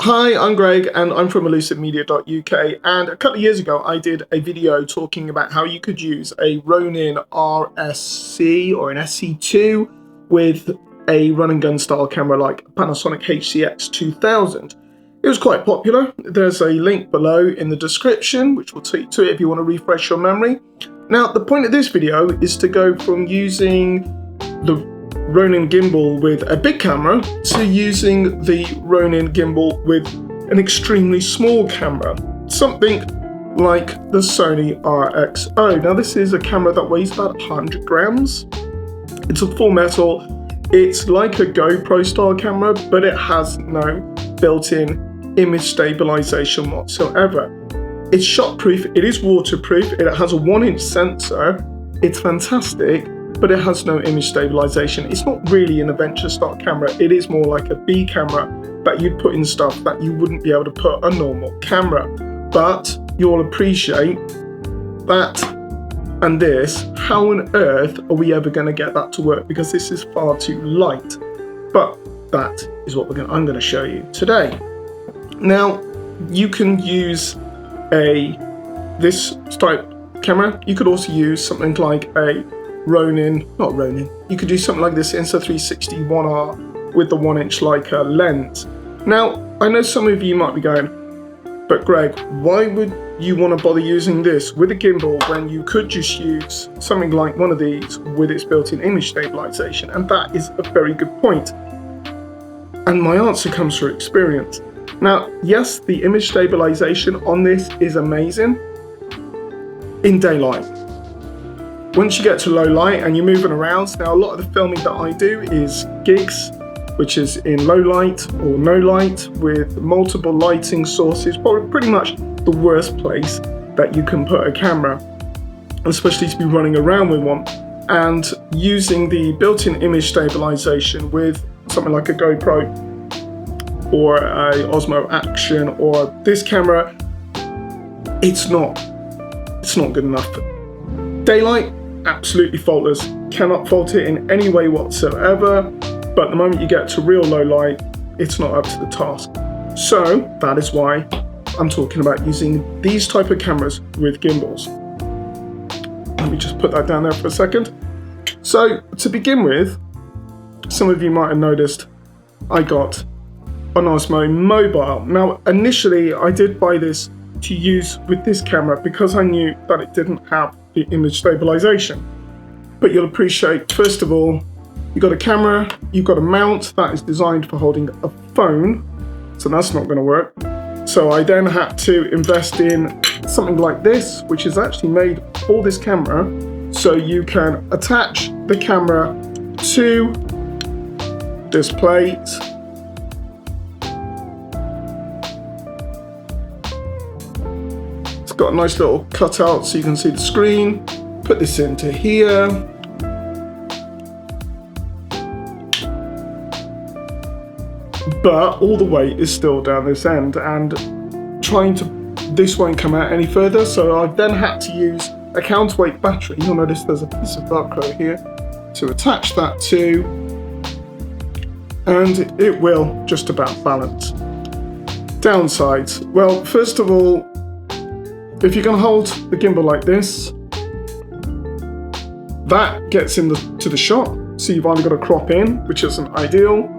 Hi, I'm Greg and I'm from elusivemedia.uk, and a couple of years ago I did a video talking about how you could use a Ronin RSC or an SC2 with a run and gun style camera like Panasonic HCX 2000. It was quite popular. There's a link below in the description which will take you to it if you want to refresh your memory. Now the point of this video is to go from using the Ronin gimbal with a big camera to using the Ronin gimbal with an extremely small camera, something like the Sony RX0. Now this is a camera that weighs about 100 grams. It's a full metal. It's like a GoPro style camera, but it has no built-in image stabilisation whatsoever. It's shockproof, it is waterproof, it has a 1-inch sensor, it's fantastic, but it has no image stabilisation. It's not really an adventure style camera, it is more like a B camera that you'd put in stuff that you wouldn't be able to put a normal camera. But you'll appreciate that and this, how on earth are we ever going to get that to work, because this is far too light. But that is what I'm going to show you today. Now you can use this type camera. You could also use something like a you could do something like this Insta360 1R with the 1-inch Leica lens. Now, I know some of you might be going, but Greg, why would you want to bother using this with a gimbal when you could just use something like one of these with its built-in image stabilization? And that is a very good point. And my answer comes through experience. Now, yes, the image stabilization on this is amazing in daylight. Once you get to low light and you're moving around, now a lot of the filming that I do is gigs, which is in low light or no light with multiple lighting sources, probably pretty much the worst place that you can put a camera, especially to be running around with one. And using the built-in image stabilization with something like a GoPro or a Osmo Action or this camera, it's not good enough. Daylight, absolutely faultless, cannot fault it in any way whatsoever, but the moment you get to real low light, it's not up to the task. So that is why I'm talking about using these type of cameras with gimbals. Let me just put that down there for a second. So to begin with, some of you might have noticed I got an Osmo Mobile. Now initially I did buy this to use with this camera because I knew that it didn't have the image stabilization. But you'll appreciate, first of all, you've got a camera, you've got a mount that is designed for holding a phone, so that's not going to work. So I then had to invest in something like this, which is actually made for this camera, so you can attach the camera to this plate. It's got a nice little cutout so you can see the screen. Put this into here. But all the weight is still down this end, and this won't come out any further, so I've then had to use a counterweight battery. You'll notice there's a piece of Velcro here to attach that to, and it will just about balance. Downsides, well, first of all, if you're going to hold the gimbal like this, that gets to the shot, so you've either got to crop in, which isn't ideal,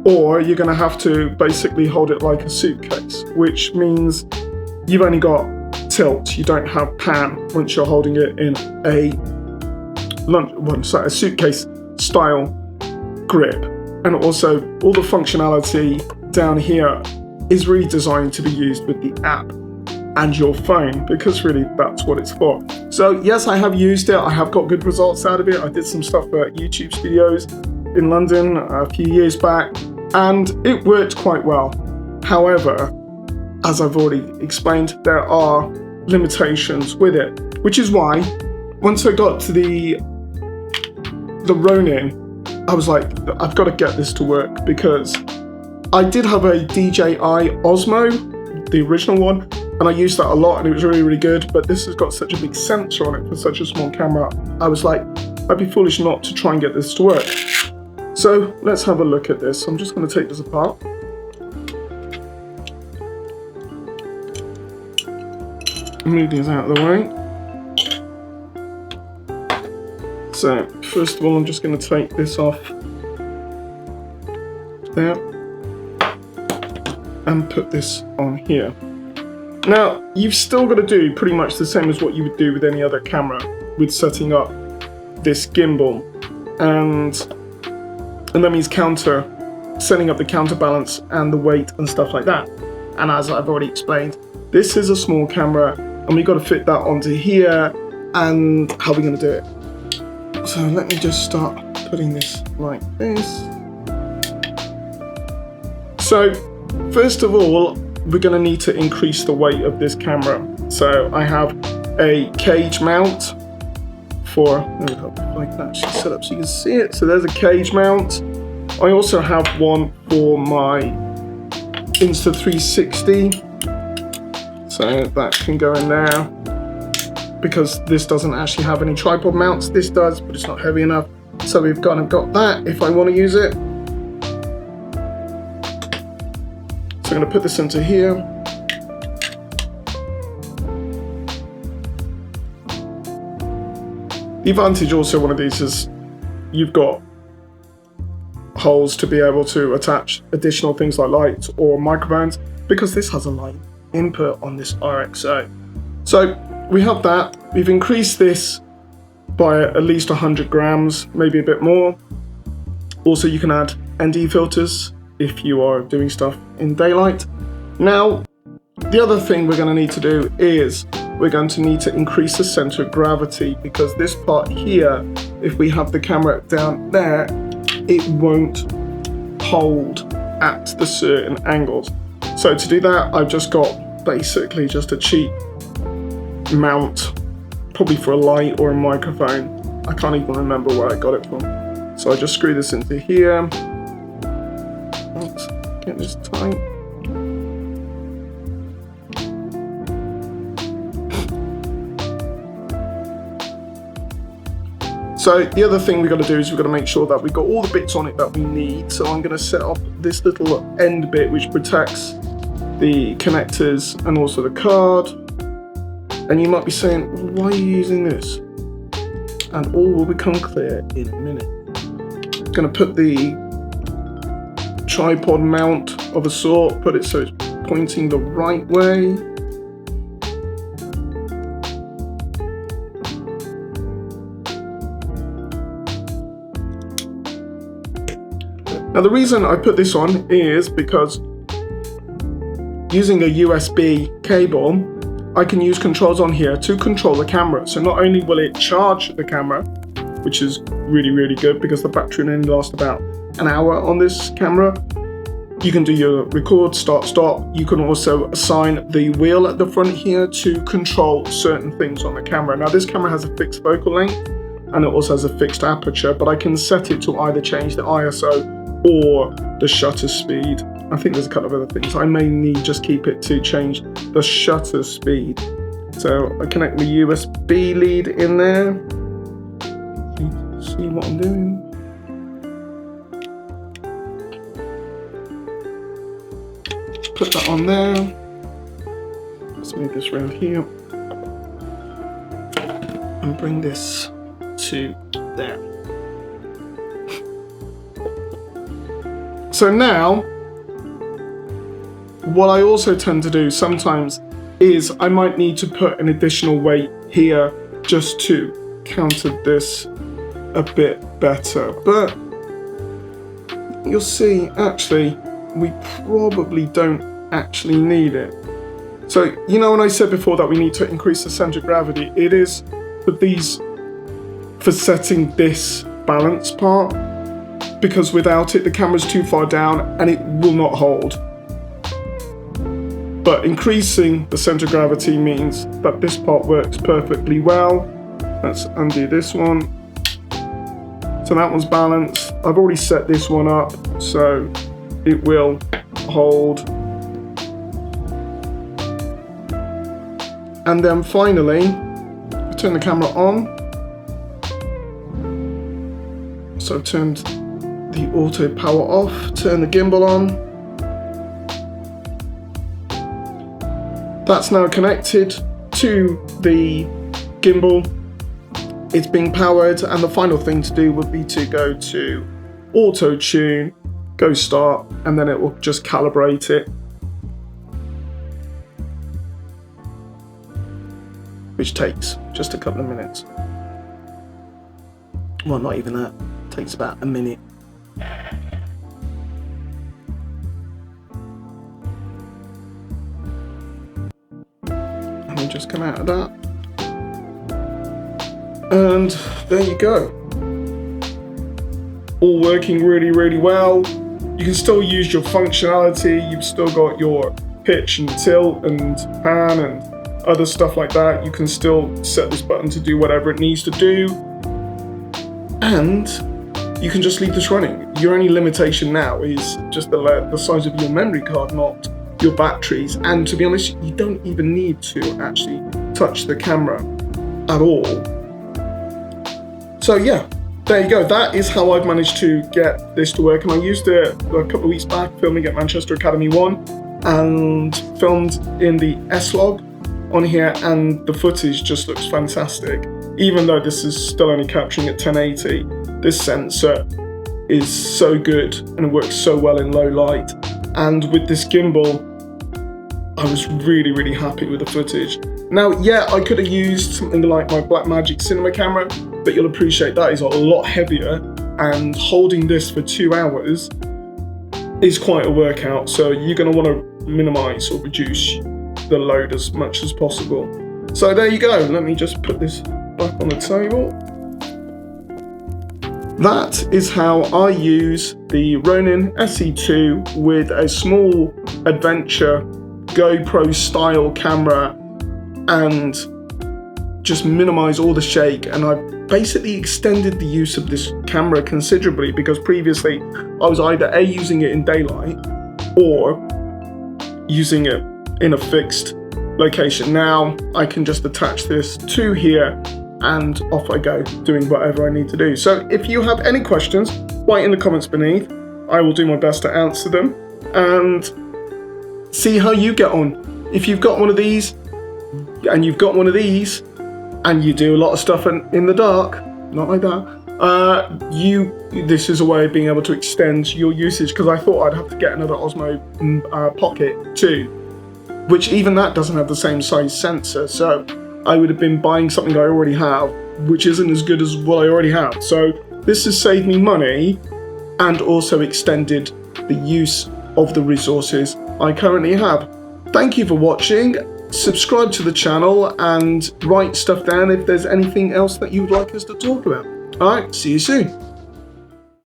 or you're going to have to basically hold it like a suitcase, which means you've only got tilt, you don't have pan once you're holding it in a suitcase style grip. And also all the functionality down here is really designed to be used with the app and your phone, because really that's what it's for. So yes, I have used it, I have got good results out of it. I did some stuff for YouTube studios in London a few years back, and it worked quite well. However, as I've already explained, there are limitations with it, which is why once I got to the Ronin, I was like, I've got to get this to work, because I did have a DJI Osmo, the original one, and I used that a lot and it was really, really good, but this has got such a big sensor on it for such a small camera. I was like, I'd be foolish not to try and get this to work. So let's have a look at this. I'm just going to take this apart. move these out of the way. So first of all, I'm just going to take this off there and put this on here. Now, you've still got to do pretty much the same as what you would do with any other camera with setting up this gimbal, and that means setting up the counterbalance and the weight and stuff like that. And as I've already explained, this is a small camera and we've got to fit that onto here. And how are we going to do it? So let me just start putting this like this. So first of all, we're going to need to increase the weight of this camera. So I have a cage mount for, if I can actually set up so you can see it. So there's a cage mount. I also have one for my Insta360. So that can go in there, because this doesn't actually have any tripod mounts. This does, but it's not heavy enough. So we've kind of got that if I want to use it. So I'm going to put this into here. The advantage also one of these is you've got holes to be able to attach additional things like lights or microphones, because this has a light input on this RX0. So we have that. We've increased this by at least 100 grams, maybe a bit more. Also, you can add ND filters if you are doing stuff in daylight. Now, the other thing we're going to need to do is we're going to need to increase the center of gravity, because this part here, if we have the camera down there, it won't hold at the certain angles. So to do that, I've just got basically just a cheap mount, probably for a light or a microphone. I can't even remember where I got it from. So I just screw this into here. Let's get this tight. So the other thing we've got to do is we've got to make sure that we've got all the bits on it that we need. So I'm going to set up this little end bit which protects the connectors and also the card. And you might be saying, why are you using this? And all will become clear in a minute. I'm going to put the tripod mount of a sort, put it so it's pointing the right way. Now the reason I put this on is because using a USB cable, I can use controls on here to control the camera. So not only will it charge the camera, which is really, really good because the battery only lasts about an hour on this camera. You can do your record, start, stop. You can also assign the wheel at the front here to control certain things on the camera. Now this camera has a fixed focal length and it also has a fixed aperture, but I can set it to either change the ISO or the shutter speed. I think there's a couple of other things. I may need just keep it to change the shutter speed. So I connect the USB lead in there. See what I'm doing. Put that on there. Let's move this around here. And bring this to there. So now, what I also tend to do sometimes is I might need to put an additional weight here just to counter this a bit better. But you'll see, actually, we probably don't actually need it. So, you know when I said before that we need to increase the center of gravity, it is for setting this balance part, because without it the camera's too far down and it will not hold. But increasing the center of gravity means that this part works perfectly well. Let's undo this one. So that one's balanced. I've already set this one up so it will hold. And then finally, I turn the camera on. So I've turned the auto power off, turn the gimbal on. That's now connected. to the gimbal. It's being powered, and the final thing to do would be to go to auto tune, go start, and then it will just calibrate it, which takes just a couple of minutes. Well, not even that, it takes about a minute. And we just come out of that. And there you go. All working really, really well. You can still use your functionality. You've still got your pitch and tilt and pan and other stuff like that. You can still set this button to do whatever it needs to do. And you can just leave this running. Your only limitation now is just the size of your memory card, not your batteries. And to be honest, you don't even need to actually touch the camera at all. So yeah, there you go. That is how I've managed to get this to work. And I used it a couple of weeks back filming at Manchester Academy 1 and filmed in the S-Log on here, and the footage just looks fantastic. Even though this is still only capturing at 1080, this sensor is so good and it works so well in low light. And with this gimbal, I was really, really happy with the footage. Now, yeah, I could have used something like my Blackmagic cinema camera, but you'll appreciate that is a lot heavier, and holding this for 2 hours is quite a workout. So you're going to want to minimize or reduce the load as much as possible. So there you go. Let me just put this back on the table. That is how I use the Ronin SC2 with a small adventure GoPro style camera, and just minimize all the shake. And I've basically extended the use of this camera considerably, because previously I was either A, using it in daylight, or using it in a fixed location. Now I can just attach this to here and off I go, doing whatever I need to do. So if you have any questions, write in the comments beneath. I will do my best to answer them and see how you get on. If you've got one of these, and you've got one of these, and you do a lot of stuff in the dark, not like that, this is a way of being able to extend your usage, because I thought I'd have to get another Osmo Pocket 2, which even that doesn't have the same size sensor, so I would have been buying something I already have, which isn't as good as what I already have. So this has saved me money and also extended the use of the resources I currently have. Thank you for watching. Subscribe to the channel and write stuff down if there's anything else that you'd like us to talk about. Alright, see you soon.